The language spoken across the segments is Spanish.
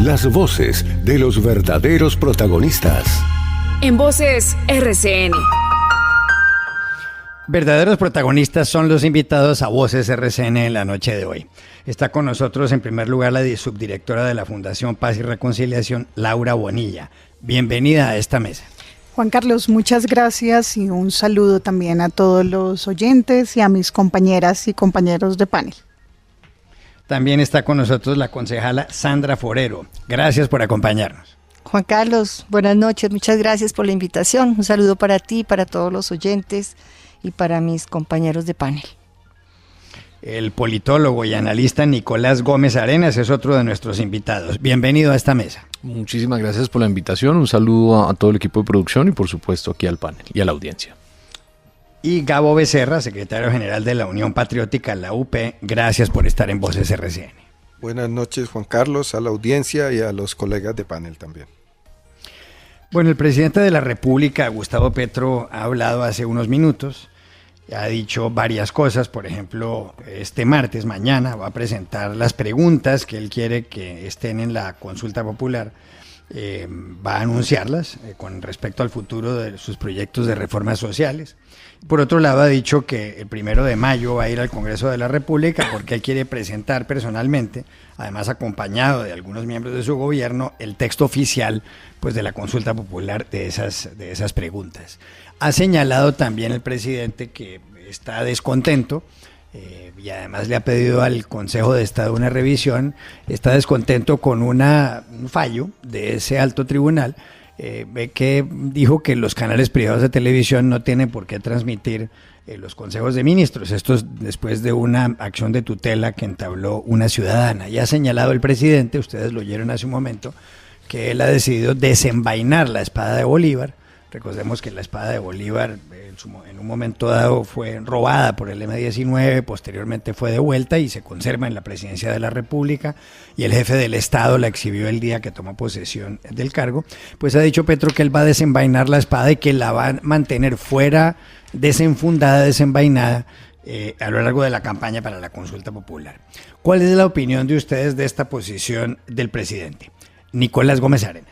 Las voces de los verdaderos protagonistas. En Voces RCN. Verdaderos protagonistas son los invitados a Voces RCN en la noche de hoy. Está con nosotros en primer lugar la subdirectora de la Fundación Paz y Reconciliación, Laura Bonilla. Bienvenida a esta mesa. Juan Carlos, muchas gracias y un saludo también a todos los oyentes y a mis compañeras y compañeros de panel. También está con nosotros la concejala Sandra Forero. Gracias por acompañarnos. Juan Carlos, buenas noches, muchas gracias por la invitación. Un saludo para ti, para todos los oyentes y para mis compañeros de panel. El politólogo y analista Nicolás Gómez Arenas es otro de nuestros invitados. Bienvenido a esta mesa. Muchísimas gracias por la invitación, un saludo a todo el equipo de producción y por supuesto aquí al panel y a la audiencia. Y Gabo Becerra, secretario general de la Unión Patriótica, la UP, gracias por estar en Voces RCN. Buenas noches, Juan Carlos, a la audiencia y a los colegas de panel también. Bueno, el presidente de la República, Gustavo Petro, ha hablado hace unos minutos, ha dicho varias cosas. Por ejemplo, este martes, mañana, va a presentar las preguntas que él quiere que estén en la consulta popular. Va a anunciarlas con respecto al futuro de sus proyectos de reformas sociales. Por otro lado, ha dicho que el 1 de mayo va a ir al Congreso de la República porque él quiere presentar personalmente, además acompañado de algunos miembros de su gobierno, el texto oficial pues, de la consulta popular de esas preguntas. Ha señalado también el presidente que está descontento y además le ha pedido al Consejo de Estado una revisión. Está descontento con un fallo de ese alto tribunal que dijo que los canales privados de televisión no tienen por qué transmitir los consejos de ministros. Esto es después de una acción de tutela que entabló una ciudadana. Ya ha señalado el presidente, ustedes lo oyeron hace un momento, que él ha decidido desenvainar la espada de Bolívar. Recordemos que la espada de Bolívar en un momento dado fue robada por el M-19, posteriormente fue devuelta y se conserva en la presidencia de la República, y el jefe del Estado la exhibió el día que tomó posesión del cargo. Pues ha dicho Petro que él va a desenvainar la espada y que la va a mantener fuera, desenfundada, desenvainada, a lo largo de la campaña para la consulta popular. ¿Cuál es la opinión de ustedes de esta posición del presidente? Nicolás Gómez Arenas.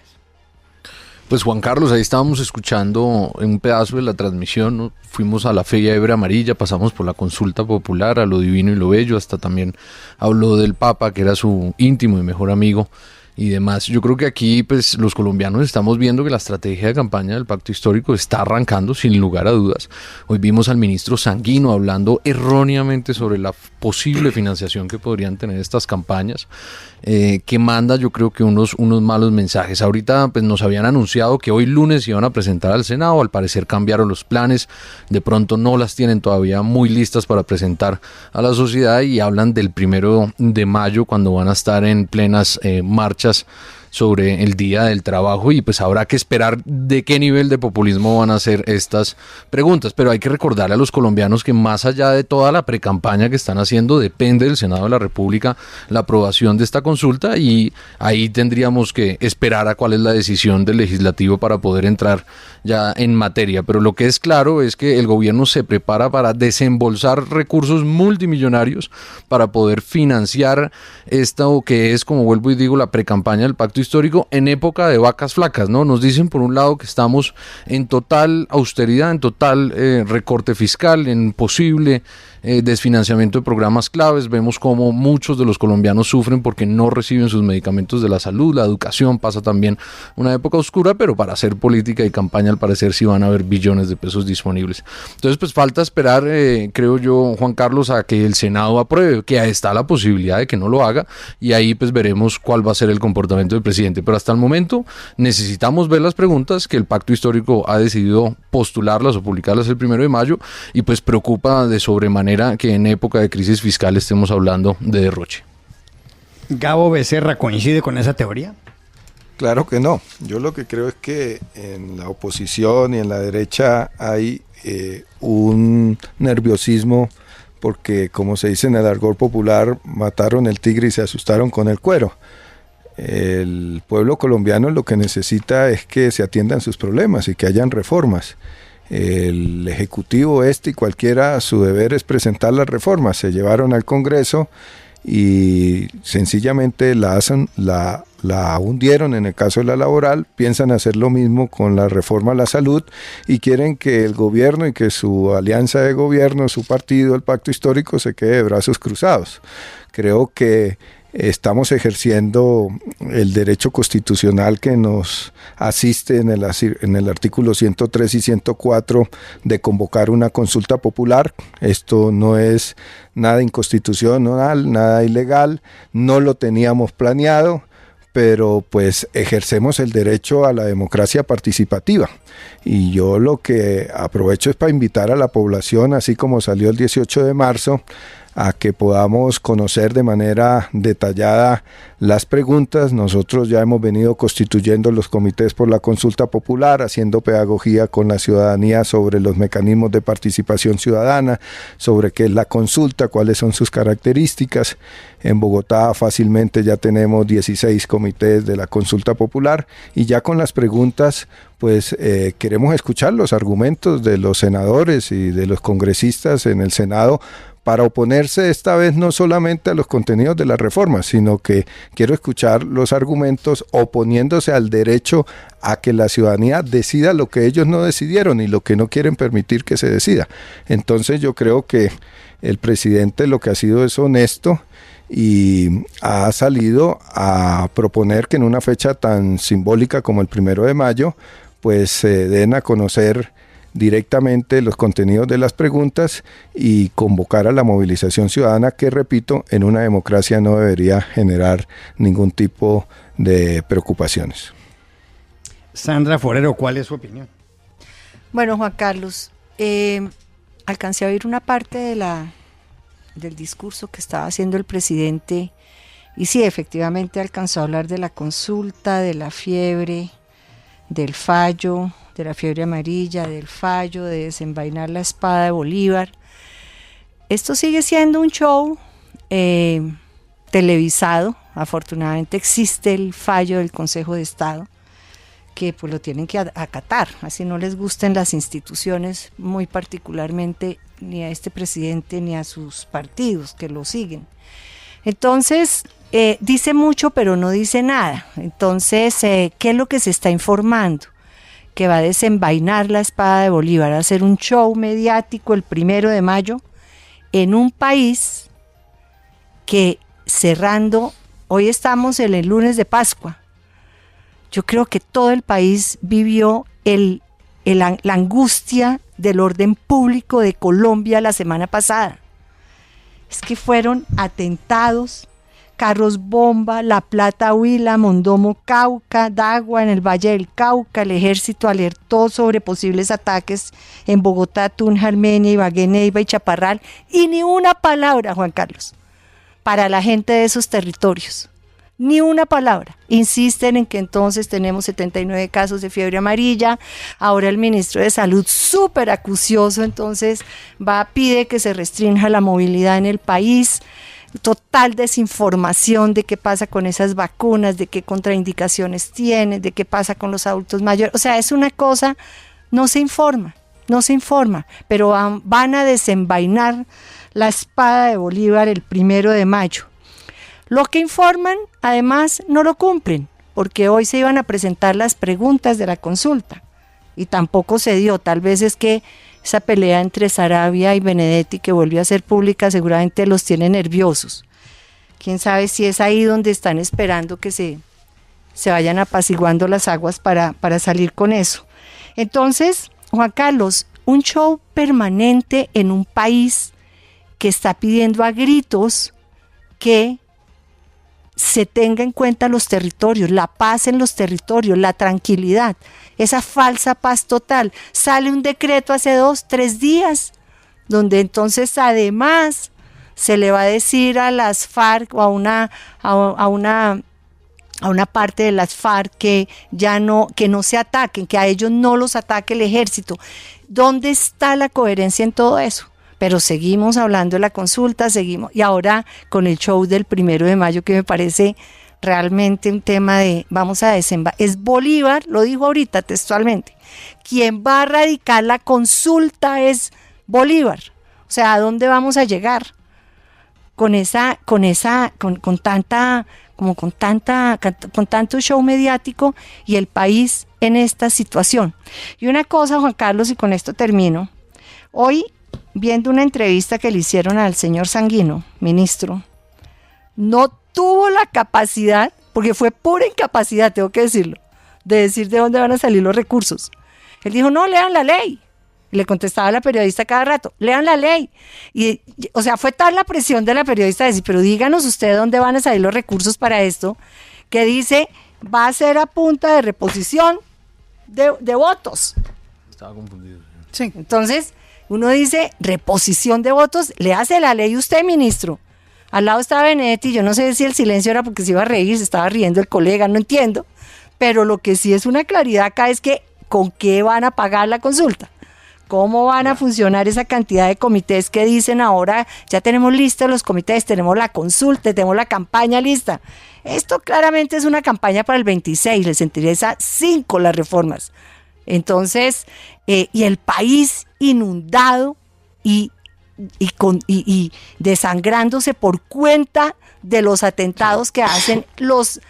Pues Juan Carlos, ahí estábamos escuchando un pedazo de la transmisión, ¿no? Fuimos a la Feria Hebra Amarilla, pasamos por la consulta popular, a lo divino y lo bello, hasta también habló del Papa, que era su íntimo y mejor amigo y demás. Yo creo que aquí pues los colombianos estamos viendo que la estrategia de campaña del Pacto Histórico está arrancando sin lugar a dudas. Hoy vimos al ministro Sanguino hablando erróneamente sobre la posible financiación que podrían tener estas campañas, que manda yo creo que unos malos mensajes. Ahorita pues nos habían anunciado que hoy lunes iban a presentar al Senado, al parecer cambiaron los planes, de pronto no las tienen todavía muy listas para presentar a la sociedad y hablan del 1 de mayo cuando van a estar en plenas marchas sobre el Día del Trabajo, y pues habrá que esperar de qué nivel de populismo van a ser estas preguntas. Pero hay que recordarle a los colombianos que más allá de toda la precampaña que están haciendo, depende del Senado de la República la aprobación de esta consulta, y ahí tendríamos que esperar a cuál es la decisión del legislativo para poder entrar ya en materia. Pero lo que es claro es que el gobierno se prepara para desembolsar recursos multimillonarios para poder financiar esto que es, como vuelvo y digo, la precampaña del Pacto Histórico en época de vacas flacas, ¿no? Nos dicen por un lado que estamos en total austeridad, en total recorte fiscal, en posible desfinanciamiento de programas claves. Vemos cómo muchos de los colombianos sufren porque no reciben sus medicamentos de la salud. La educación pasa también una época oscura, pero para hacer política y campaña al parecer sí van a haber billones de pesos disponibles. Entonces pues falta esperar, creo yo, Juan Carlos, a que el Senado apruebe, que ahí está la posibilidad de que no lo haga, y ahí pues veremos cuál va a ser el comportamiento del presidente. Pero hasta el momento necesitamos ver las preguntas, que el Pacto Histórico ha decidido postularlas o publicarlas el 1 de mayo, y pues preocupa de sobremanera que en época de crisis fiscal estemos hablando de derroche. Gabo Becerra, ¿coincide con esa teoría? Claro que no. Yo lo que creo es que en la oposición y en la derecha hay un nerviosismo porque, como se dice en el argot popular, mataron el tigre y se asustaron con el cuero. El pueblo colombiano lo que necesita es que se atiendan sus problemas y que hayan reformas. El Ejecutivo y cualquiera, su deber es presentar las reformas. Se llevaron al Congreso y sencillamente la la hundieron en el caso de la laboral, piensan hacer lo mismo con la reforma a la salud y quieren que el gobierno y que su alianza de gobierno, su partido, el pacto histórico, se quede de brazos cruzados. Creo que estamos ejerciendo el derecho constitucional que nos asiste en el artículo 103 y 104 de convocar una consulta popular. Esto no es nada inconstitucional, nada ilegal, no lo teníamos planeado, pero pues ejercemos el derecho a la democracia participativa. Y yo lo que aprovecho es para invitar a la población, así como salió el 18 de marzo, a que podamos conocer de manera detallada las preguntas. Nosotros ya hemos venido constituyendo los comités por la consulta popular, haciendo pedagogía con la ciudadanía sobre los mecanismos de participación ciudadana, sobre qué es la consulta, cuáles son sus características. En Bogotá fácilmente ya tenemos 16 comités de la consulta popular y ya con las preguntas pues queremos escuchar los argumentos de los senadores y de los congresistas en el Senado para oponerse esta vez no solamente a los contenidos de la reforma, sino que quiero escuchar los argumentos oponiéndose al derecho a que la ciudadanía decida lo que ellos no decidieron y lo que no quieren permitir que se decida. Entonces yo creo que el presidente lo que ha sido es honesto y ha salido a proponer que en una fecha tan simbólica como el 1 de mayo, pues se den a conocer directamente los contenidos de las preguntas y convocar a la movilización ciudadana que, repito, en una democracia no debería generar ningún tipo de preocupaciones. Sandra Forero, ¿cuál es su opinión? Bueno, Juan Carlos, alcancé a oír una parte del discurso que estaba haciendo el presidente y sí, efectivamente alcanzó a hablar de la consulta, de la fiebre, del fallo, de la fiebre amarilla, del fallo, de desenvainar la espada de Bolívar. Esto sigue siendo un show televisado. Afortunadamente existe el fallo del Consejo de Estado, que pues lo tienen que acatar, así no les gusten las instituciones, muy particularmente ni a este presidente ni a sus partidos que lo siguen. Entonces, dice mucho pero no dice nada. Entonces, ¿qué es lo que se está informando? Que va a desenvainar la espada de Bolívar, a hacer un show mediático el 1 de mayo en un país que cerrando, hoy estamos en el lunes de Pascua, yo creo que todo el país vivió la angustia del orden público de Colombia la semana pasada. Es que fueron atentados, carros bomba, La Plata, Huila, Mondomo, Cauca, Dagua, en el Valle del Cauca. El ejército alertó sobre posibles ataques en Bogotá, Tunja, Armenia, Ibagué, Neiva y Chaparral. Y ni una palabra, Juan Carlos, para la gente de esos territorios. Ni una palabra. Insisten en que entonces tenemos 79 casos de fiebre amarilla. Ahora el ministro de Salud, súper acucioso, entonces pide que se restrinja la movilidad en el país. Total desinformación de qué pasa con esas vacunas, de qué contraindicaciones tienen, de qué pasa con los adultos mayores. O sea, es una cosa, no se informa, pero van a desenvainar la espada de Bolívar el 1 de mayo. Lo que informan, además, no lo cumplen, porque hoy se iban a presentar las preguntas de la consulta y tampoco se dio. Tal vez es que esa pelea entre Saravia y Benedetti, que volvió a ser pública, seguramente los tiene nerviosos. Quién sabe si es ahí donde están esperando que se vayan apaciguando las aguas para salir con eso. Entonces, Juan Carlos, un show permanente en un país que está pidiendo a gritos que se tenga en cuenta los territorios, la paz en los territorios, la tranquilidad, esa falsa paz total. Sale un decreto hace 2-3 días, donde entonces además se le va a decir a las FARC o a una parte de las FARC que no se ataquen, que a ellos no los ataque el ejército. ¿Dónde está la coherencia en todo eso? Pero seguimos hablando de la consulta, y ahora con el show del 1 de mayo, que me parece realmente un tema de vamos a desembarcar. Es Bolívar, lo dijo ahorita textualmente, quien va a radicar la consulta es Bolívar. O sea, ¿a dónde vamos a llegar con como con tanto show mediático y el país en esta situación. Y una cosa, Juan Carlos, y con esto termino. Hoy, viendo una entrevista que le hicieron al señor Sanguino, ministro, no tuvo la capacidad, porque fue pura incapacidad, tengo que decirlo, de decir de dónde van a salir los recursos. Él dijo, no, lean la ley. Y le contestaba a la periodista cada rato, lean la ley. Y, o sea, fue tal la presión de la periodista de decir, pero díganos ustedes dónde van a salir los recursos para esto, que dice, va a ser a punta de reposición de votos. Estaba confundido. Sí. Entonces, uno dice, reposición de votos, le hace la ley usted, ministro. Al lado estaba Benedetti, yo no sé si el silencio era porque se iba a reír, se estaba riendo el colega, no entiendo. Pero lo que sí es una claridad acá es que, ¿con qué van a pagar la consulta? ¿Cómo van a funcionar esa cantidad de comités que dicen ahora, ya tenemos listos los comités, tenemos la consulta, tenemos la campaña lista? Esto claramente es una campaña para el 26, les interesa 5 las reformas. Entonces, y el país inundado y desangrándose por cuenta de los atentados que hacen los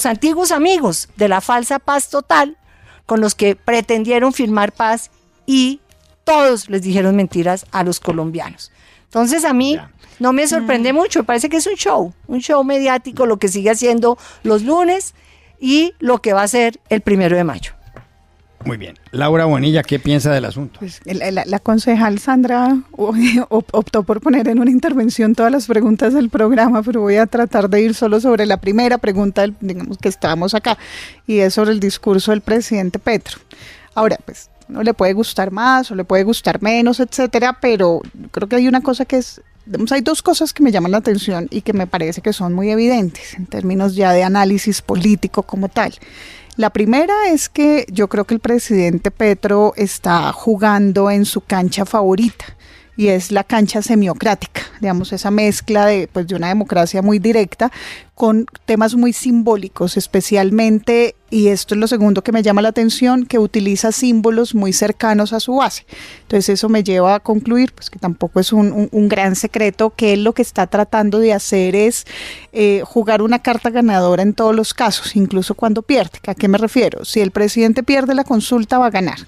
antiguos amigos de la falsa paz total, con los que pretendieron firmar paz y todos les dijeron mentiras a los colombianos. Entonces a mí no me sorprende mucho, me parece que es un show mediático lo que sigue haciendo los lunes y lo que va a hacer el 1 de mayo. Muy bien. Laura Bonilla, ¿qué piensa del asunto? Pues la concejal Sandra optó por poner en una intervención todas las preguntas del programa, pero voy a tratar de ir solo sobre la primera pregunta, digamos que estábamos acá, y es sobre el discurso del presidente Petro. Ahora, pues, no le puede gustar más o le puede gustar menos, etcétera, pero creo que hay una cosa que es, hay 2 cosas que me llaman la atención y que me parece que son muy evidentes en términos ya de análisis político como tal. La primera es que yo creo que el presidente Petro está jugando en su cancha favorita, y es la cancha semiocrática, digamos, esa mezcla de una democracia muy directa con temas muy simbólicos, especialmente, y esto es lo segundo que me llama la atención, que utiliza símbolos muy cercanos a su base. Entonces eso me lleva a concluir pues que tampoco es un gran secreto, que él lo que está tratando de hacer es jugar una carta ganadora en todos los casos, incluso cuando pierde. ¿A qué me refiero? Si el presidente pierde la consulta, va a ganar.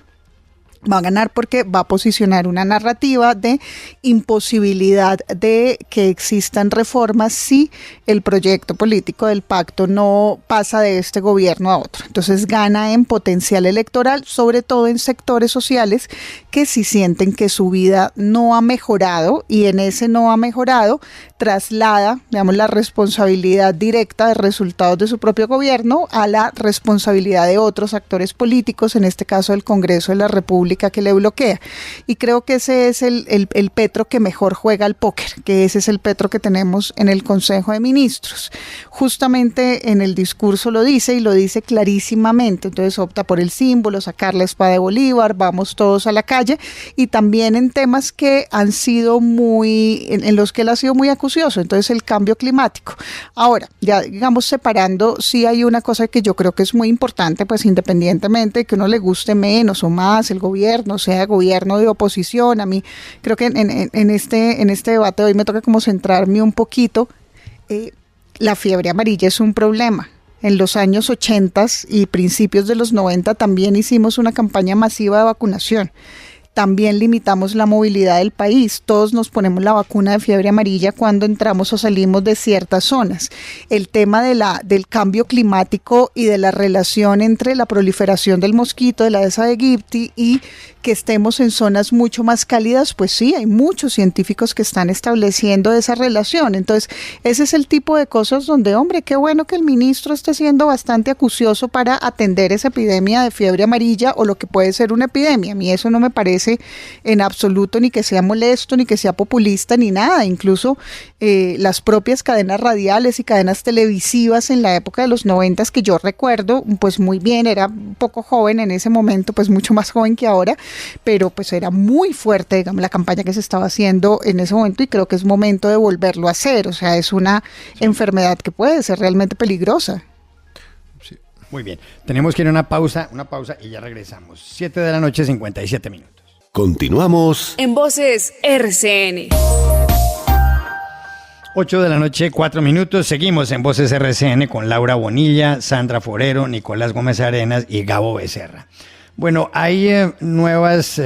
Va a ganar porque va a posicionar una narrativa de imposibilidad de que existan reformas si el proyecto político del pacto no pasa de este gobierno a otro. Entonces gana en potencial electoral, sobre todo en sectores sociales que sí sienten que su vida no ha mejorado, y en ese no ha mejorado traslada, digamos, la responsabilidad directa de resultados de su propio gobierno a la responsabilidad de otros actores políticos, en este caso el Congreso de la República, que le bloquea. Y creo que ese es el Petro que mejor juega al póker, que ese es el Petro que tenemos en el Consejo de Ministros. Justamente en el discurso lo dice, y lo dice clarísimamente. Entonces opta por el símbolo, sacar la espada de Bolívar, vamos todos a la calle, y también en temas que han sido en los que él ha sido muy acucioso. Entonces el cambio climático. Ahora, ya digamos separando, sí hay una cosa que yo creo que es muy importante, pues independientemente de que uno le guste menos o más el gobierno, sea gobierno de oposición. A mí creo que en este debate hoy me toca como centrarme un poquito. La fiebre amarilla es un problema. En los años 80 y principios de los 90 también hicimos una campaña masiva de vacunación. También limitamos la movilidad del país. Todos nos ponemos la vacuna de fiebre amarilla cuando entramos o salimos de ciertas zonas. El tema del cambio climático y de la relación entre la proliferación del mosquito, de la Aedes aegypti, y que estemos en zonas mucho más cálidas, pues sí, hay muchos científicos que están estableciendo esa relación. Entonces, ese es el tipo de cosas donde, hombre, qué bueno que el ministro esté siendo bastante acucioso para atender esa epidemia de fiebre amarilla o lo que puede ser una epidemia. A mí eso no me parece en absoluto ni que sea molesto, ni que sea populista, ni nada. Incluso las propias cadenas radiales y cadenas televisivas en la época de los 90, que yo recuerdo, pues muy bien, era un poco joven en ese momento, pues mucho más joven que ahora, pero pues era muy fuerte, digamos, la campaña que se estaba haciendo en ese momento, y creo que es momento de volverlo a hacer. O sea, es una enfermedad que puede ser realmente peligrosa. Sí. Muy bien, tenemos que ir a una pausa y ya regresamos. 7:57 PM. Continuamos En Voces RCN. 8:04 p.m. Seguimos en Voces RCN con Laura Bonilla, Sandra Forero, Nicolás Gómez Arenas y Gabo Becerra. Bueno, hay nuevos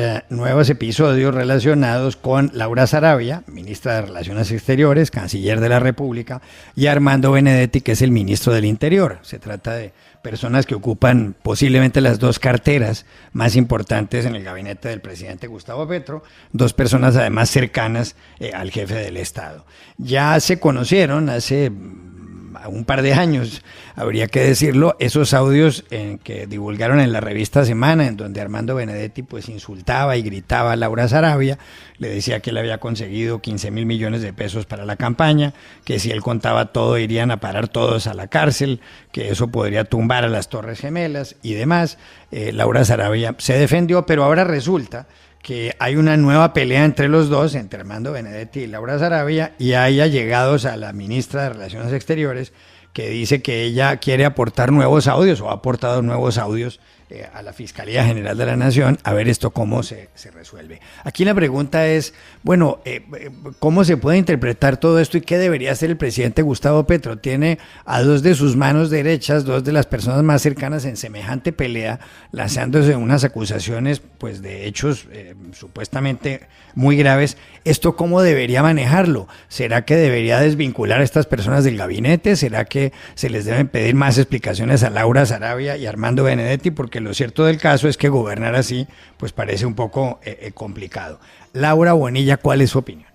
episodios relacionados con Laura Saravia, ministra de Relaciones Exteriores, canciller de la República, y Armando Benedetti, que es el ministro del Interior. Se trata de personas que ocupan posiblemente las dos carteras más importantes en el gabinete del presidente Gustavo Petro, dos personas además cercanas al jefe del Estado. Ya se conocieron hace un par de años, habría que decirlo, esos audios que divulgaron en la revista Semana, en donde Armando Benedetti pues insultaba y gritaba a Laura Saravia, le decía que él había conseguido 15.000 millones de pesos para la campaña, que si él contaba todo irían a parar todos a la cárcel, que eso podría tumbar a las Torres Gemelas y demás. Laura Saravia se defendió, pero ahora resulta que hay una nueva pelea entre los dos, entre Armando Benedetti y Laura Saravia, y hay allegados a la ministra de Relaciones Exteriores que dice que ella quiere aportar nuevos audios o ha aportado nuevos audios a la Fiscalía General de la Nación, a ver esto cómo se resuelve. Aquí la pregunta es, bueno, ¿cómo se puede interpretar todo esto y qué debería hacer el presidente Gustavo Petro? Tiene a dos de sus manos derechas, dos de las personas más cercanas en semejante pelea, lanzándose unas acusaciones pues de hechos supuestamente muy graves. ¿Esto cómo debería manejarlo? ¿Será que debería desvincular a estas personas del gabinete? ¿Será que se les deben pedir más explicaciones a Laura Saravia y Armando Benedetti? Porque lo cierto del caso es que gobernar así pues parece un poco complicado. Laura Bonilla, ¿cuál es su opinión?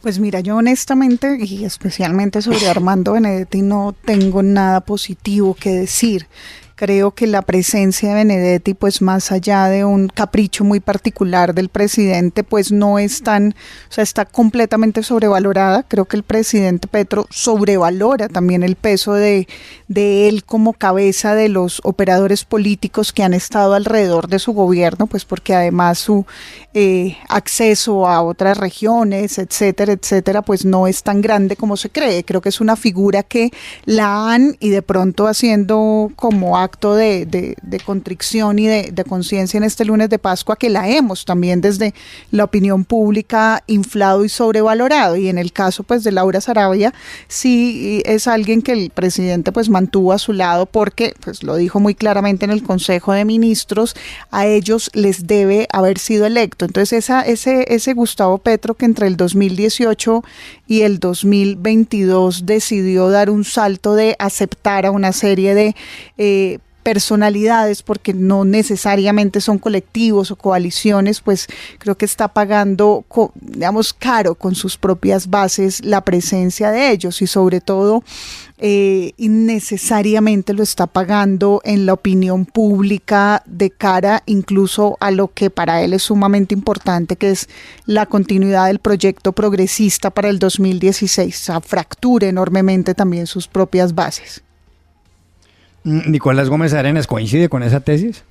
Pues mira, yo honestamente y especialmente sobre Armando Benedetti no tengo nada positivo que decir. Creo que la presencia de Benedetti, pues más allá de un capricho muy particular del presidente, pues no es tan, o sea, está completamente sobrevalorada. Creo que el presidente Petro sobrevalora también el peso de él como cabeza de los operadores políticos que han estado alrededor de su gobierno, pues porque además su acceso a otras regiones, etcétera, etcétera, pues no es tan grande como se cree. Creo que es una figura que la han, y de pronto haciendo como acto de contrición y de conciencia en este lunes de Pascua, que la hemos también desde la opinión pública inflado y sobrevalorado. Y en el caso pues de Laura Saravia, sí es alguien que el presidente pues mantuvo a su lado, porque pues lo dijo muy claramente en el Consejo de Ministros, a ellos les debe haber sido electo. Entonces ese Gustavo Petro, que entre el 2018 y el 2022 decidió dar un salto de aceptar a una serie de personalidades, porque no necesariamente son colectivos o coaliciones, pues creo que está pagando, digamos, caro con sus propias bases la presencia de ellos, y sobre todo innecesariamente lo está pagando en la opinión pública de cara incluso a lo que para él es sumamente importante, que es la continuidad del proyecto progresista para el 2016. O sea, fractura enormemente también sus propias bases. Nicolás Gómez Arenas, ¿coincide con esa tesis?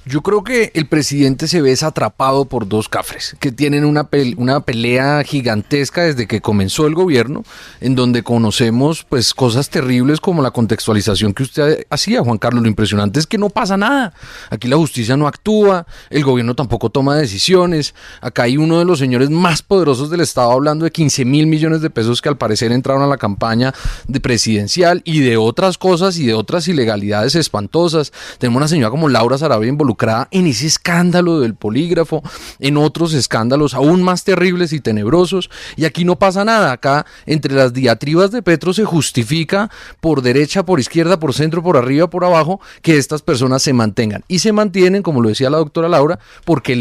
Yo creo que el presidente se ve atrapado por dos cafres que tienen una pelea gigantesca desde que comenzó el gobierno, en donde conocemos pues cosas terribles como la contextualización que usted hacía, Juan Carlos. Lo impresionante es que no pasa nada. Aquí la justicia no actúa, el gobierno tampoco toma decisiones. Acá hay uno de los señores más poderosos del Estado hablando de 15.000 millones de pesos que al parecer entraron a la campaña de presidencial, y de otras cosas y de otras ilegalidades espantosas. Tenemos una señora como Laura Saravia involucrada en ese escándalo del polígrafo, en otros escándalos aún más terribles y tenebrosos, y aquí no pasa nada. Acá entre las diatribas de Petro se justifica por derecha, por izquierda, por centro, por arriba, por abajo, que estas personas se mantengan, y se mantienen, como lo decía la doctora Laura, porque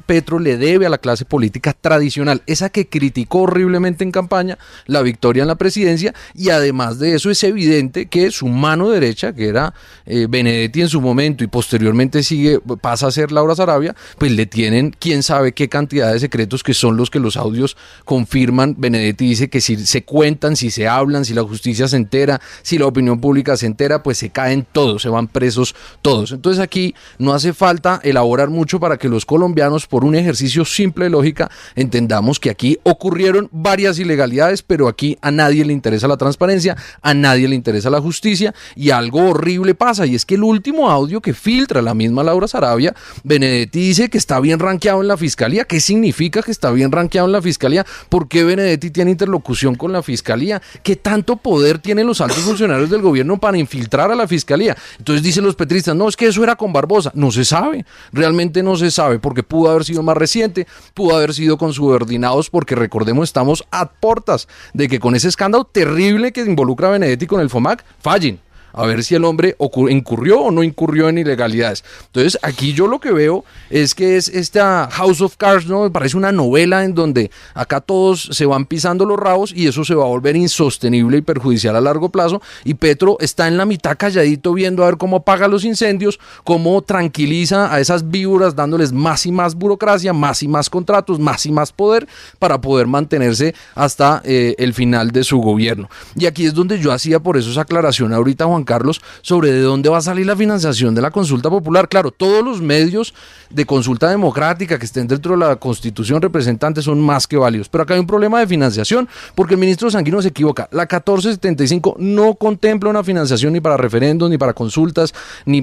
Petro le debe a la clase política tradicional, esa que criticó horriblemente en campaña la victoria en la presidencia. Y además de eso es evidente que su mano derecha, que era Benedetti en su momento y posteriormente pasa a ser Laura Saravia, pues le tienen quién sabe qué cantidad de secretos, que son los que los audios confirman. Benedetti dice que si se cuentan, si se hablan, si la justicia se entera, si la opinión pública se entera, pues se caen todos, se van presos todos. Entonces aquí no hace falta elaborar mucho para que los colombianos, por un ejercicio simple de lógica, entendamos que aquí ocurrieron varias ilegalidades, pero aquí a nadie le interesa la transparencia, a nadie le interesa la justicia, y algo horrible pasa, y es que el último audio que filtra la misma Laura Sarabia, Benedetti dice que está bien rankeado en la fiscalía. ¿Qué significa que está bien rankeado en la fiscalía? ¿Por qué Benedetti tiene interlocución con la fiscalía? ¿Qué tanto poder tienen los altos funcionarios del gobierno para infiltrar a la fiscalía? Entonces dicen los petristas, no, es que eso era con Barbosa. No se sabe, realmente no se sabe, porque pudo haber sido más reciente, pudo haber sido con subordinados, porque recordemos, estamos a portas de que con ese escándalo terrible que involucra a Benedetti con el FOMAC, fallen. A ver si el hombre incurrió o no incurrió en ilegalidades. Entonces, aquí yo lo que veo es que es esta House of Cards, ¿no? Me parece una novela en donde acá todos se van pisando los rabos y eso se va a volver insostenible y perjudicial a largo plazo. Y Petro está en la mitad calladito viendo a ver cómo apaga los incendios, cómo tranquiliza a esas víboras, dándoles más y más burocracia, más y más contratos, más y más poder para poder mantenerse hasta el final de su gobierno. Y aquí es donde yo hacía por eso esa aclaración ahorita, Juan Carlos, sobre de dónde va a salir la financiación de la consulta popular. Claro, todos los medios de consulta democrática que estén dentro de la Constitución representantes son más que válidos, pero acá hay un problema de financiación, porque el ministro Sanguino se equivoca. La 1475 no contempla una financiación ni para referendos, ni para consultas, ni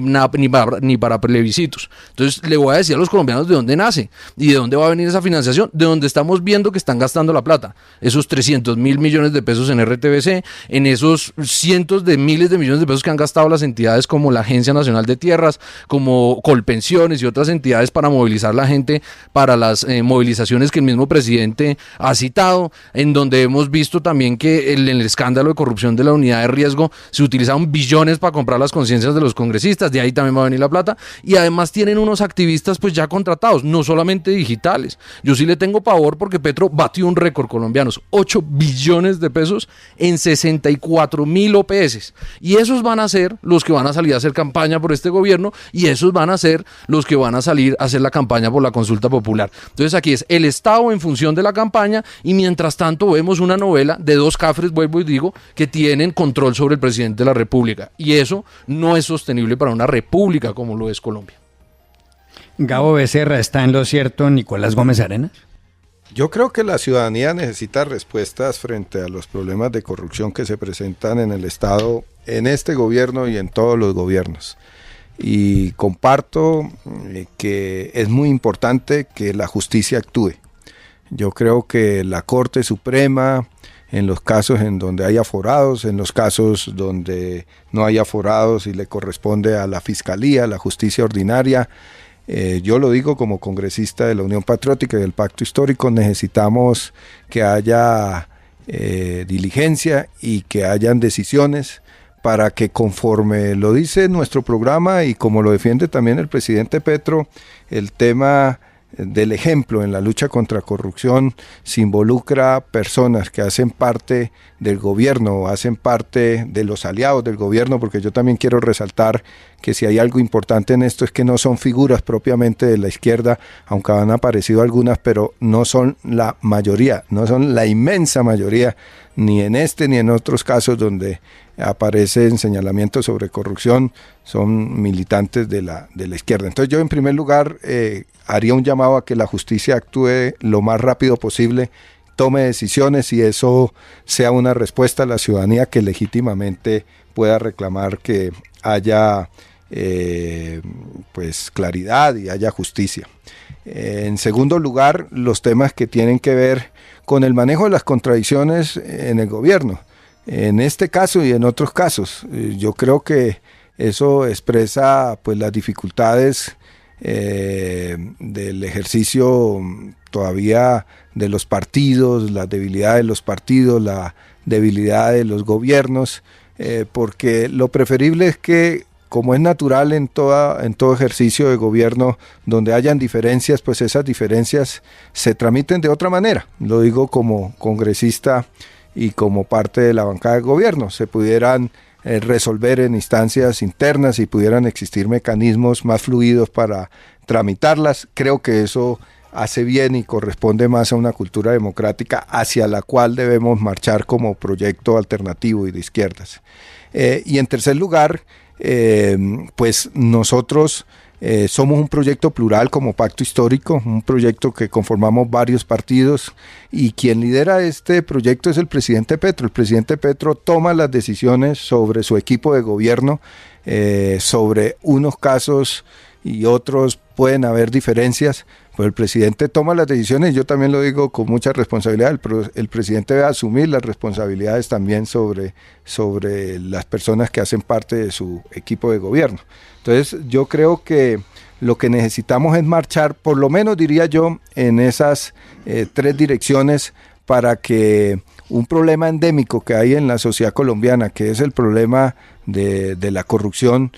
para plebiscitos. Entonces le voy a decir a los colombianos de dónde nace y de dónde va a venir esa financiación, de donde estamos viendo que están gastando la plata, esos 300.000 millones de pesos en RTBC, en esos cientos de miles de millones de pesos que han gastado las entidades como la Agencia Nacional de Tierras, como Colpensiones y otras entidades para movilizar la gente para las movilizaciones que el mismo presidente ha citado, en donde hemos visto también que en el escándalo de corrupción de la unidad de riesgo se utilizaron billones para comprar las conciencias de los congresistas, de ahí también va a venir la plata, y además tienen unos activistas pues ya contratados, no solamente digitales. Yo sí le tengo pavor porque Petro batió un récord, colombianos, 8 billones de pesos en 64.000 OPS, y esos van a ser los que van a salir a hacer campaña por este gobierno, y esos van a ser los que van a salir a hacer la campaña por la consulta popular. Entonces aquí es el Estado en función de la campaña, y mientras tanto vemos una novela de dos cafres, vuelvo y digo, que tienen control sobre el presidente de la República, y eso no es sostenible para una república como lo es Colombia. Gabo Becerra, ¿está en lo cierto Nicolás Gómez Arenas? Yo creo que la ciudadanía necesita respuestas frente a los problemas de corrupción que se presentan en el Estado, en este gobierno y en todos los gobiernos. Y comparto que es muy importante que la justicia actúe. Yo creo que la Corte Suprema, en los casos en donde hay aforados, en los casos donde no hay aforados y le corresponde a la Fiscalía, la justicia ordinaria, yo lo digo como congresista de la Unión Patriótica y del Pacto Histórico, necesitamos que haya diligencia y que hayan decisiones para que, conforme lo dice nuestro programa y como lo defiende también el presidente Petro, el tema del ejemplo en la lucha contra corrupción se involucra personas que hacen parte del gobierno, hacen parte de los aliados del gobierno, porque yo también quiero resaltar que si hay algo importante en esto es que no son figuras propiamente de la izquierda, aunque han aparecido algunas, pero no son la mayoría, no son la inmensa mayoría, ni en este ni en otros casos donde aparecen señalamientos sobre corrupción, son militantes de la izquierda. Entonces yo en primer lugar haría un llamado a que la justicia actúe lo más rápido posible, tome decisiones y eso sea una respuesta a la ciudadanía que legítimamente pueda reclamar que haya pues claridad y haya justicia. En segundo lugar, los temas que tienen que ver con el manejo de las contradicciones en el gobierno. En este caso y en otros casos, yo creo que eso expresa pues las dificultades del ejercicio todavía de los partidos, la debilidad de los partidos, la debilidad de los gobiernos, porque lo preferible es que, como es natural en todo ejercicio de gobierno, donde hayan diferencias, pues esas diferencias se tramiten de otra manera. Lo digo como congresista y como parte de la bancada de gobierno, se pudieran resolver en instancias internas y pudieran existir mecanismos más fluidos para tramitarlas. Creo que eso hace bien y corresponde más a una cultura democrática hacia la cual debemos marchar como proyecto alternativo y de izquierdas. Y en tercer lugar, pues nosotros somos un proyecto plural como Pacto Histórico, un proyecto que conformamos varios partidos y quien lidera este proyecto es el presidente Petro. El presidente Petro toma las decisiones sobre su equipo de gobierno, sobre unos casos y otros pueden haber diferencias, pues el presidente toma las decisiones, y yo también lo digo con mucha responsabilidad, el presidente debe asumir las responsabilidades también sobre las personas que hacen parte de su equipo de gobierno. Entonces yo creo que lo que necesitamos es marchar, por lo menos diría yo, en esas 3 direcciones para que un problema endémico que hay en la sociedad colombiana, que es el problema de la corrupción,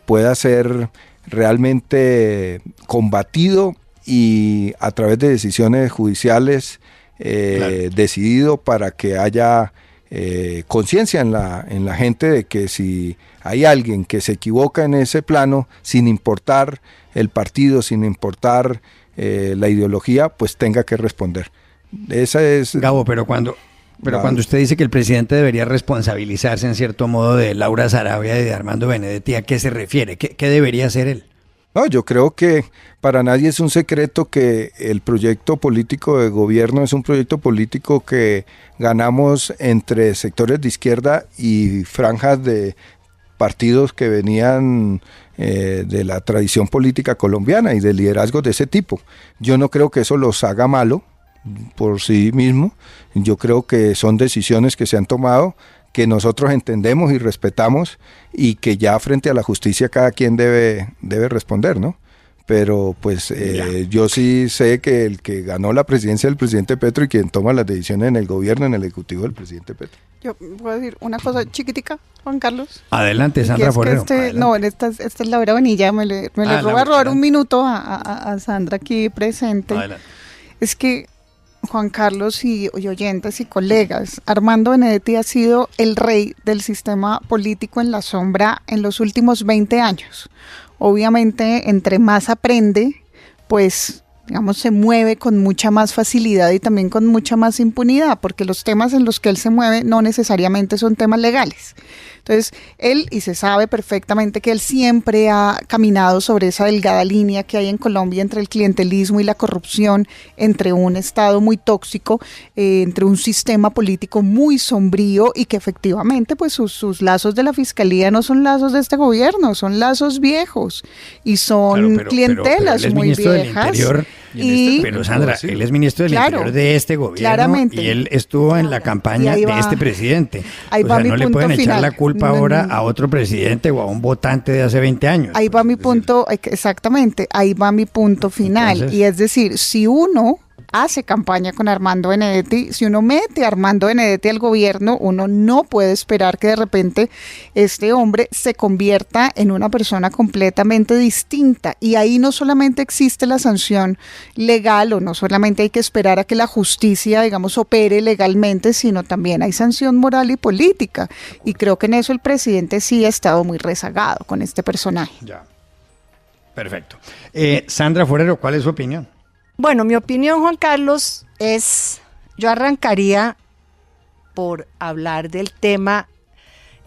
pueda ser realmente combatido y a través de decisiones judiciales decidido, para que haya conciencia en la gente de que si hay alguien que se equivoca en ese plano, sin importar el partido, sin importar la ideología, pues tenga que responder. Esa es... Gabo, pero cuando usted dice que el presidente debería responsabilizarse en cierto modo de Laura Sarabia y de Armando Benedetti, ¿a qué se refiere? ¿Qué debería hacer él? No, yo creo que para nadie es un secreto que el proyecto político de gobierno es un proyecto político que ganamos entre sectores de izquierda y franjas de partidos que venían de la tradición política colombiana y de liderazgos de ese tipo. Yo no creo que eso los haga malo por sí mismo. Yo creo que son decisiones que se han tomado, que nosotros entendemos y respetamos, y que ya frente a la justicia cada quien debe responder, ¿no? Pero pues yo sí sé que el que ganó la presidencia es el presidente Petro, y quien toma las decisiones en el gobierno, en el ejecutivo, del presidente Petro. Yo puedo decir una cosa chiquitica, Juan Carlos. Adelante, Sandra Forero. No, esta es Laura Bonilla, me le voy a robar un minuto a Sandra aquí presente. Adelante. Es que Juan Carlos y oyentes y colegas, Armando Benedetti ha sido el rey del sistema político en la sombra en los últimos 20 años. Obviamente, entre más aprende, pues, digamos, se mueve con mucha más facilidad y también con mucha más impunidad, porque los temas en los que él se mueve no necesariamente son temas legales. Entonces, y se sabe perfectamente que él siempre ha caminado sobre esa delgada línea que hay en Colombia entre el clientelismo y la corrupción, entre un Estado muy tóxico, entre un sistema político muy sombrío, y que efectivamente pues sus lazos de la Fiscalía no son lazos de este gobierno, son lazos viejos y son clientelas pero muy viejas. Pero Sandra, él es ministro del Interior de este gobierno, claramente, y él estuvo en la campaña de este presidente. Ahí va mi no le punto pueden echar final. la culpa ahora a otro presidente o a un votante de hace 20 años. Ahí va mi punto, exactamente, ahí va mi punto final. Entonces, y es decir, si uno hace campaña con Armando Benedetti, si uno mete a Armando Benedetti al gobierno, uno no puede esperar que de repente este hombre se convierta en una persona completamente distinta, y ahí no solamente existe la sanción legal, o no solamente hay que esperar a que la justicia, digamos, opere legalmente, sino también hay sanción moral y política, y creo que en eso el presidente sí ha estado muy rezagado con este personaje. Ya, perfecto. Sandra Forero, ¿cuál es su opinión? Bueno, mi opinión, Juan Carlos, yo arrancaría por hablar del tema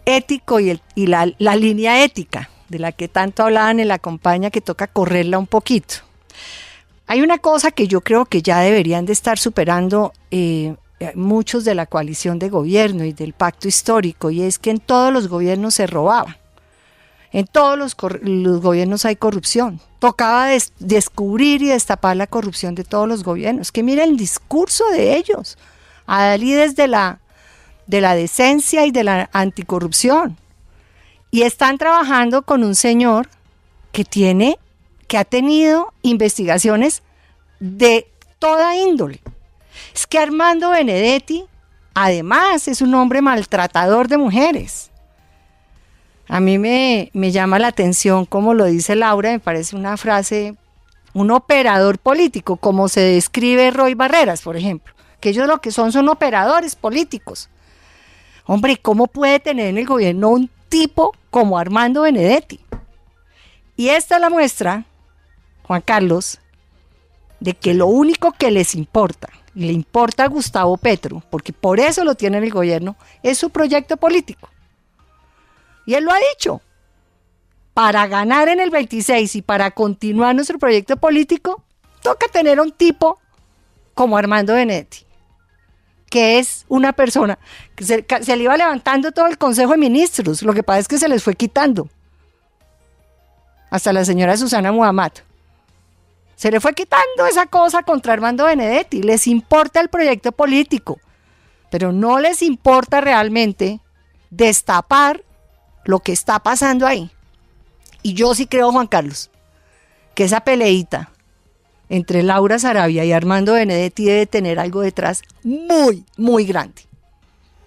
ético y la línea ética, de la que tanto hablaban en la campaña, que toca correrla un poquito. Hay una cosa que yo creo que ya deberían de estar superando muchos de la coalición de gobierno y del pacto histórico, y es que en todos los gobiernos se robaba. En todos los gobiernos hay corrupción. Tocaba descubrir y destapar la corrupción de todos los gobiernos. Que mira el discurso de ellos, adalides de la decencia y de la anticorrupción. Y están trabajando con un señor que ha tenido investigaciones de toda índole. Es que Armando Benedetti, además, es un hombre maltratador de mujeres. A mí me llama la atención, como lo dice Laura, me parece una frase, un operador político, como se describe Roy Barreras, por ejemplo, que ellos lo que son operadores políticos. Hombre, ¿cómo puede tener en el gobierno un tipo como Armando Benedetti? Y esta es la muestra, Juan Carlos, de que lo único que les importa, y le importa a Gustavo Petro, porque por eso lo tiene en el gobierno, es su proyecto político. Y él lo ha dicho, para ganar en el 26 y para continuar nuestro proyecto político, toca tener a un tipo como Armando Benedetti, que es una persona que se le iba levantando todo el Consejo de Ministros, lo que pasa es que se les fue quitando. hasta la señora Susana Muhammad. Se le fue quitando esa cosa contra Armando Benedetti. Les importa el proyecto político, pero no les importa realmente destapar lo que está pasando ahí. Y yo sí creo, Juan Carlos, que esa peleita entre Laura Sarabia y Armando Benedetti debe tener algo detrás muy, muy grande.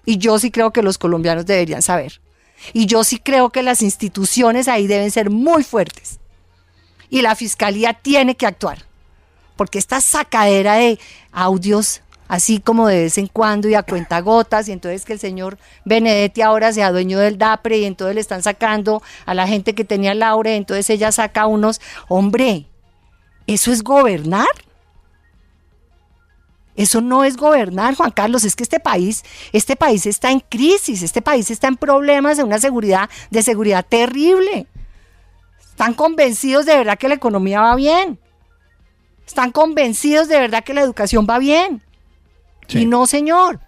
Y yo sí creo que los colombianos deberían saber. Y yo sí creo que las instituciones ahí deben ser muy fuertes. Y la fiscalía tiene que actuar. Porque esta sacadera de audios, así como de vez en cuando y a cuentagotas, y entonces que el señor Benedetti ahora sea dueño del DAPRE, y entonces le están sacando a la gente que tenía Laura, y entonces ella saca unos... Hombre, ¿eso es gobernar? Eso no es gobernar, Juan Carlos. Es que este país está en crisis, este país está en problemas de seguridad terrible. Están convencidos de verdad que la economía va bien. Están convencidos de verdad que la educación va bien. Sí. Y no, señor,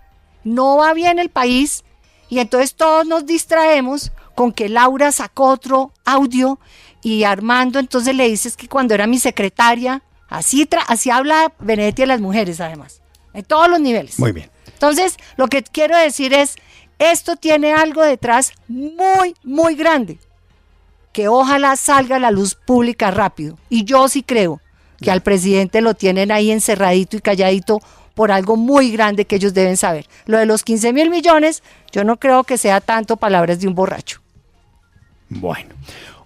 no va bien el país. Y entonces todos nos distraemos con que Laura sacó otro audio y Armando entonces le dices que cuando era mi secretaria, así habla Benedetti de las mujeres además, en todos los niveles. Muy bien. Entonces, lo que quiero decir es, esto tiene algo detrás muy, muy grande, que ojalá salga a la luz pública rápido. Y yo sí creo que al presidente lo tienen ahí encerradito y calladito por algo muy grande que ellos deben saber. Lo de los 15.000 millones, yo no creo que sea tanto palabras de un borracho. Bueno,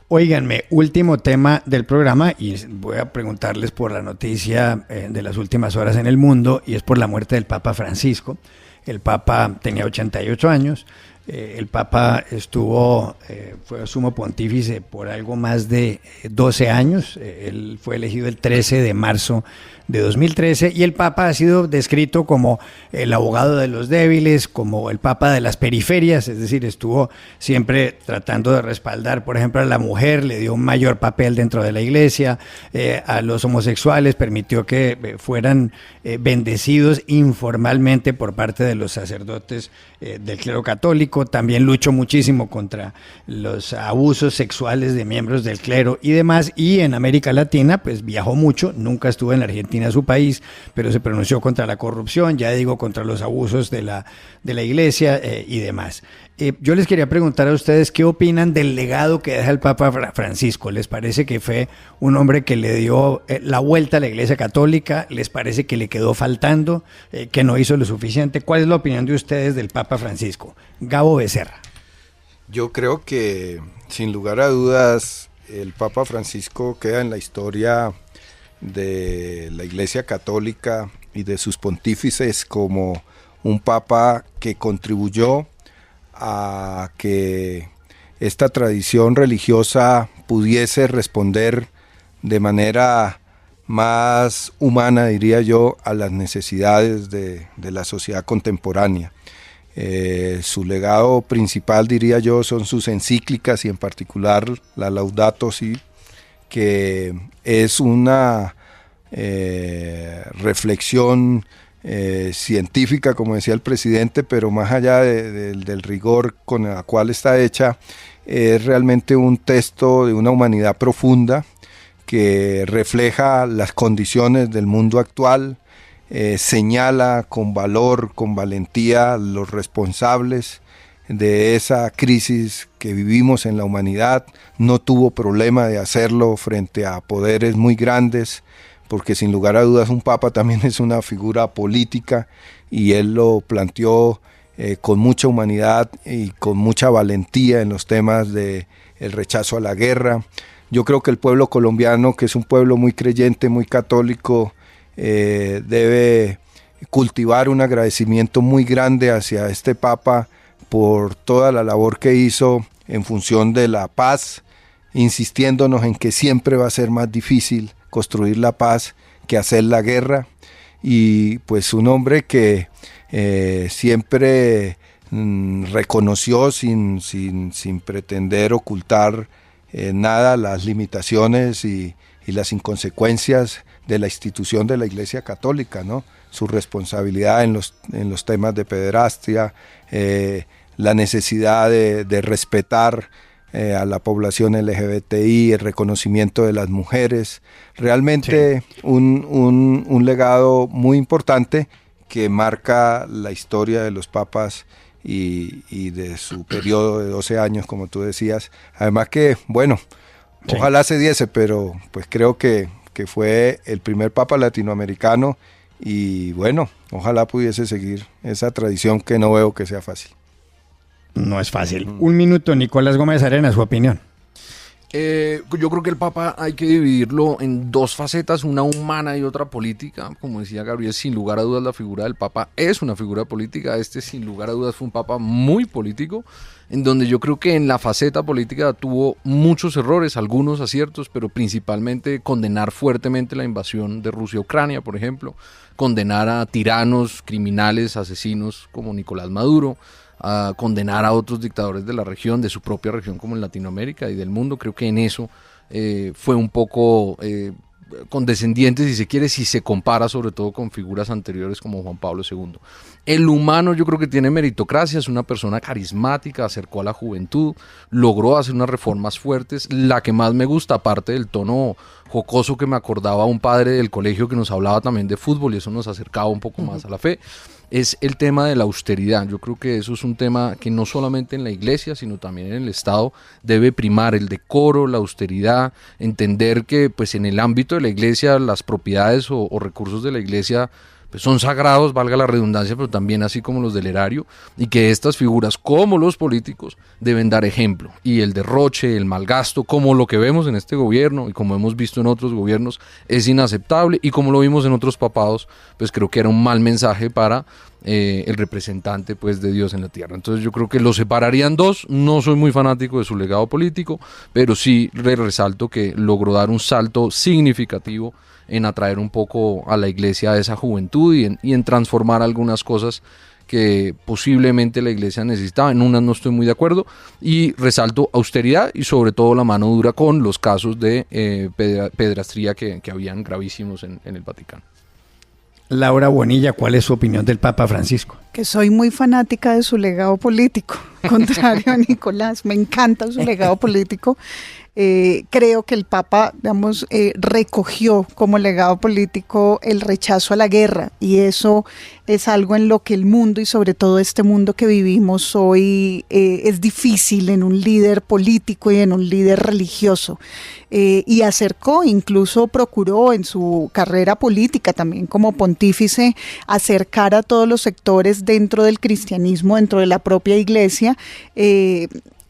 óiganme, último tema del programa, y voy a preguntarles por la noticia de las últimas horas en el mundo, y es por la muerte del Papa Francisco. El Papa tenía 88 años. El Papa fue sumo pontífice por algo más de 12 años. Él fue elegido el 13 de marzo de 2013 y el Papa ha sido descrito como el abogado de los débiles, como el Papa de las periferias, es decir, estuvo siempre tratando de respaldar, por ejemplo, a la mujer, le dio un mayor papel dentro de la iglesia, a los homosexuales permitió que fueran bendecidos informalmente por parte de los sacerdotes del clero católico, también luchó muchísimo contra los abusos sexuales de miembros del clero y demás, y en América Latina pues viajó mucho, nunca estuvo en la Argentina, su país, pero se pronunció contra la corrupción, ya digo, contra los abusos de la iglesia y demás. Yo les quería preguntar a ustedes qué opinan del legado que deja el Papa Francisco. ¿Les parece que fue un hombre que le dio la vuelta a la Iglesia Católica? ¿Les parece que le quedó faltando, que no hizo lo suficiente? ¿Cuál es la opinión de ustedes del Papa Francisco? Gabo Becerra. Yo creo que, sin lugar a dudas, el Papa Francisco queda en la historia de la Iglesia Católica y de sus pontífices como un papa que contribuyó a que esta tradición religiosa pudiese responder de manera más humana, diría yo, a las necesidades de la sociedad contemporánea. Su legado principal, diría yo, son sus encíclicas y en particular la Laudato Si, que es una reflexión científica, como decía el presidente, pero más allá del rigor con el cual está hecha, es realmente un texto de una humanidad profunda que refleja las condiciones del mundo actual, señala con valor, con valentía los responsables de esa crisis que vivimos en la humanidad. No tuvo problema de hacerlo frente a poderes muy grandes, porque sin lugar a dudas un papa también es una figura política y él lo planteó con mucha humanidad y con mucha valentía en los temas del rechazo a la guerra. Yo creo que el pueblo colombiano, que es un pueblo muy creyente, muy católico, debe cultivar un agradecimiento muy grande hacia este papa por toda la labor que hizo en función de la paz, insistiéndonos en que siempre va a ser más difícil construir la paz que hacer la guerra, y pues un hombre que siempre reconoció sin pretender ocultar nada las limitaciones y las inconsecuencias de la institución de la Iglesia Católica, ¿no? Su responsabilidad en los temas de pederastia, la necesidad de respetar a la población LGBTI, el reconocimiento de las mujeres, realmente sí. un legado muy importante que marca la historia de los papas y de su periodo de 12 años, como tú decías. Además que, bueno, sí. Ojalá se diese, pero pues creo que fue el primer papa latinoamericano y bueno, ojalá pudiese seguir esa tradición que no veo que sea fácil. No es fácil. Un minuto, Nicolás Gómez Arena, su opinión. Yo creo que el Papa hay que dividirlo en dos facetas, una humana y otra política. Como decía Gabriel, sin lugar a dudas la figura del Papa es una figura política. Sin lugar a dudas fue un Papa muy político, en donde yo creo que en la faceta política tuvo muchos errores, algunos aciertos, pero principalmente condenar fuertemente la invasión de Rusia a Ucrania, por ejemplo, condenar a tiranos, criminales, asesinos como Nicolás Maduro, a condenar a otros dictadores de la región, de su propia región como en Latinoamérica y del mundo. Creo que en eso fue un poco condescendiente, si se quiere, si se compara sobre todo con figuras anteriores como Juan Pablo II. El humano yo creo que tiene meritocracia, es una persona carismática, acercó a la juventud, logró hacer unas reformas fuertes. La que más me gusta, aparte del tono jocoso que me acordaba un padre del colegio que nos hablaba también de fútbol y eso nos acercaba un poco más a la fe, es el tema de la austeridad. Yo creo que eso es un tema que no solamente en la iglesia, sino también en el Estado debe primar, el decoro, la austeridad, entender que pues en el ámbito de la iglesia las propiedades o recursos de la iglesia pues son sagrados, valga la redundancia, pero también así como los del erario, y que estas figuras como los políticos deben dar ejemplo, y el derroche, el malgasto, como lo que vemos en este gobierno y como hemos visto en otros gobiernos, es inaceptable, y como lo vimos en otros papados, pues creo que era un mal mensaje para el representante pues de Dios en la tierra. Entonces yo creo que lo separarían dos. No soy muy fanático de su legado político, pero sí resalto que logró dar un salto significativo en atraer un poco a la iglesia a esa juventud y en transformar algunas cosas que posiblemente la iglesia necesitaba. En unas no estoy muy de acuerdo, y resalto austeridad y sobre todo la mano dura con los casos de pedrastría que habían gravísimos en el Vaticano. Laura Bonilla, ¿cuál es su opinión del Papa Francisco? Que soy muy fanática de su legado político, contrario a Nicolás, me encanta su legado político. Creo que el Papa, digamos, recogió como legado político el rechazo a la guerra, y eso es algo en lo que el mundo, y sobre todo este mundo que vivimos hoy, es difícil en un líder político y en un líder religioso. Y acercó, incluso procuró en su carrera política también como pontífice, acercar a todos los sectores dentro del cristianismo, dentro de la propia iglesia.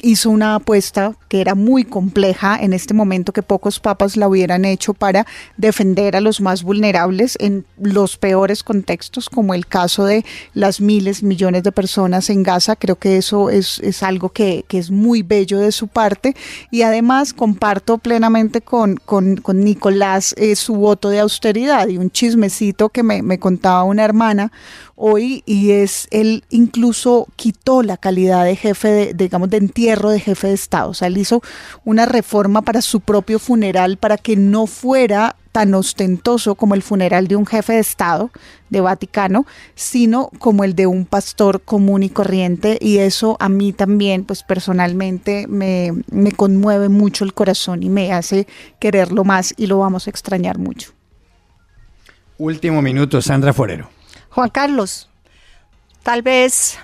Hizo una apuesta que era muy compleja en este momento, que pocos papas la hubieran hecho, para defender a los más vulnerables en los peores contextos, como el caso de las miles, millones de personas en Gaza. Creo que eso es algo que es muy bello de su parte, y además comparto plenamente con Nicolás su voto de austeridad. Y un chismecito que me contaba una hermana hoy, y es, él incluso quitó la calidad de jefe de entierro de jefe de Estado. O sea, él hizo una reforma para su propio funeral para que no fuera tan ostentoso como el funeral de un jefe de Estado de Vaticano, sino como el de un pastor común y corriente, y eso a mí también, pues personalmente me conmueve mucho el corazón y me hace quererlo más, y lo vamos a extrañar mucho. Último minuto, Sandra Forero. Juan Carlos, tal vez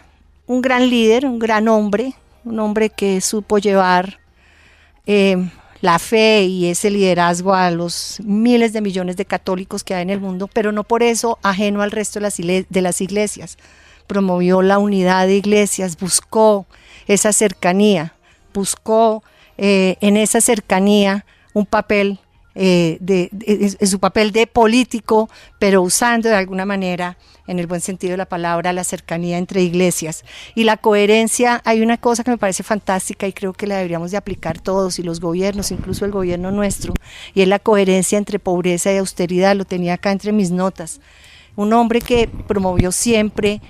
un gran líder, un gran hombre, un hombre que supo llevar la fe y ese liderazgo a los miles de millones de católicos que hay en el mundo, pero no por eso ajeno al resto de las iglesias. Promovió la unidad de iglesias, buscó esa cercanía, buscó en esa cercanía un papel, su papel de político, pero usando de alguna manera, en el buen sentido de la palabra, la cercanía entre iglesias y la coherencia. Hay una cosa que me parece fantástica y creo que la deberíamos de aplicar todos y los gobiernos, incluso el gobierno nuestro, y es la coherencia entre pobreza y austeridad. Lo tenía acá entre mis notas. Un hombre que promovió siempre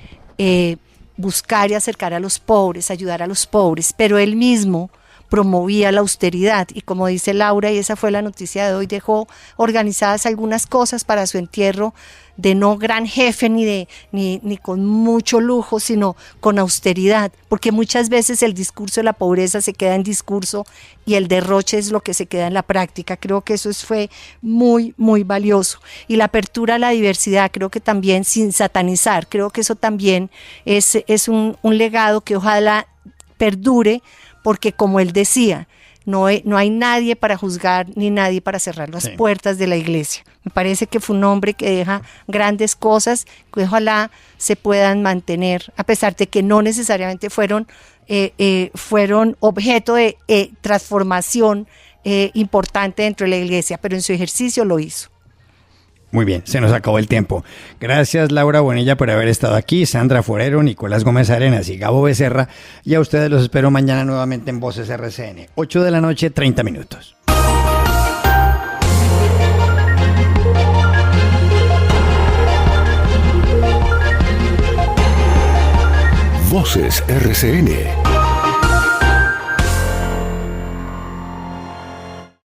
buscar y acercar a los pobres, ayudar a los pobres, pero él mismo promovía la austeridad, y como dice Laura, y esa fue la noticia de hoy, dejó organizadas algunas cosas para su entierro, de no gran jefe ni con mucho lujo, sino con austeridad, porque muchas veces el discurso de la pobreza se queda en discurso y el derroche es lo que se queda en la práctica. Creo que eso fue muy, muy valioso. Y la apertura a la diversidad, creo que también, sin satanizar, creo que eso también es un legado que ojalá perdure, porque como él decía, no hay nadie para juzgar ni nadie para cerrar las puertas de la iglesia. Me parece que fue un hombre que deja grandes cosas que ojalá se puedan mantener, a pesar de que no necesariamente fueron objeto de transformación importante dentro de la iglesia, pero en su ejercicio lo hizo. Muy bien, se nos acabó el tiempo. Gracias, Laura Bonilla, por haber estado aquí, Sandra Forero, Nicolás Gómez Arenas y Gabo Becerra. Y a ustedes los espero mañana nuevamente en Voces RCN, 8 de la noche, 30 minutos. Voces RCN.